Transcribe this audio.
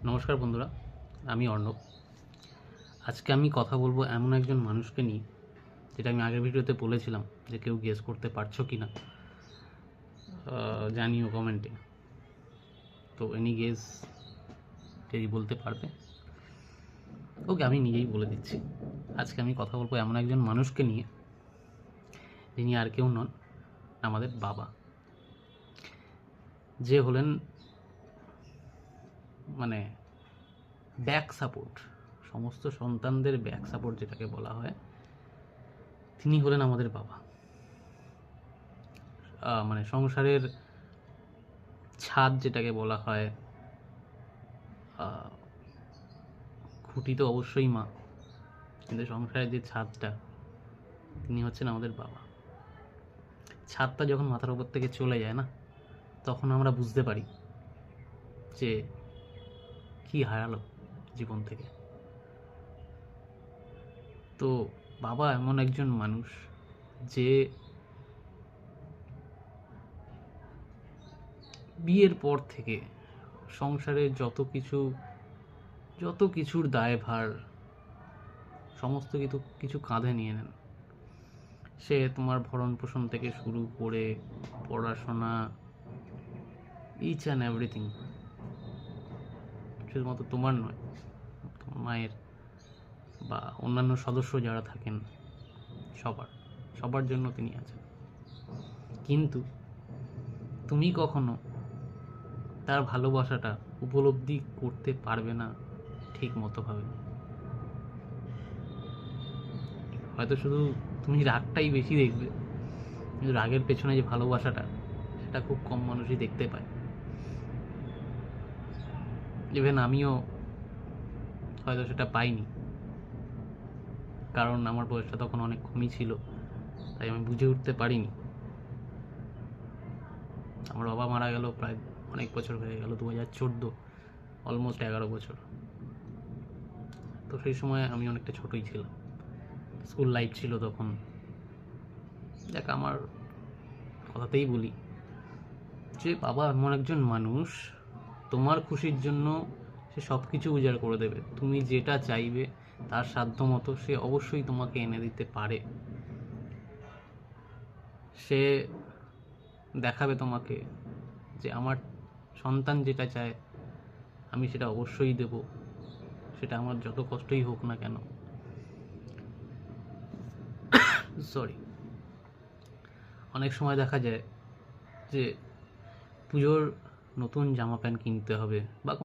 নমস্কার বন্ধুরা, আমি অর্ণব। আজকে আমি কথা বলবো এমন একজন মানুষকে নিয়ে, যেটা আমি আগের ভিডিওতে বলেছিলাম যে কেউ গেস করতে পারছো কি না জানিও কমেন্টে। তো এনি গেস কেই বলতে পারবে? ওকে, আমি নিজেই বলে দিচ্ছি। আজকে আমি কথা বলবো এমন একজন মানুষকে নিয়ে, যিনি আর কেউ নন, আমাদের বাবা। যে হলেন মানে ব্যাক সাপোর্ট, সমস্ত সন্তানদের ব্যাক সাপোর্ট যেটাকে বলা হয়, তিনি হলেন আমাদের বাবা। মানে সংসারের ছাদ যেটাকে বলা হয়, খুঁটি তো অবশ্যই মা, কিন্তু সংসারের যে ছাদটা, তিনি হচ্ছেন আমাদের বাবা। ছাদটা যখন মাথার উপর থেকে চলে যায় না, তখন আমরা বুঝতে পারি যে কি হারালো জীবন থেকে। তো বাবা এমন একজন মানুষ যে বিয়ের পর থেকে সংসারের যত কিছুর দায়ভার সমস্ত কিছু কাঁধে নিয়ে নেন। সে তোমার ভরণ পোষণ থেকে শুরু করে পড়াশোনা, ইচ অ্যান্ড এভরিথিং, শুধুমাত্র তোমার নয়, তোমার মায়ের বা অন্যান্য সদস্য যারা থাকেন, সবার জন্য তিনি আছেন। কিন্তু তুমি কখনো তার ভালোবাসাটা উপলব্ধি করতে পারবে না ঠিক মতোভাবে। হয়তো শুধু তুমি রাগটাই বেশি দেখবে, কিন্তু রাগের পেছনে যে ভালোবাসাটা, সেটা খুব কম মানুষই দেখতে পায়। ইভেন আমিও হয়তো সেটা পাইনি, কারণ আমার বয়সটা তখন অনেক কমই ছিল, তাই আমি বুঝে উঠতে পারিনি। আমার বাবা মারা গেল প্রায় অনেক বছর হয়ে গেল, 2014, অলমোস্ট 11 বছর। তো সেই সময় আমি অনেকটা ছোটই ছিলাম, স্কুল লাইফ ছিল তখন। দেখ, আমার কথাতেই বলি যে বাবা এমন একজন মানুষ, তোমার খুশির জন্য সে সব কিছু উজাড় করে দেবে। তুমি যেটা চাইবে তার সাধ্য মতো সে অবশ্যই তোমাকে এনে দিতে পারে। সে দেখাবে তোমাকে যে আমার সন্তান যেটা চায় আমি সেটা অবশ্যই দেব, সেটা আমার যত কষ্টই হোক না কেন। সরি, অনেক সময় দেখা যায় যে পুজোর নতুন জামা প্যান্ট কিনতে হবে বা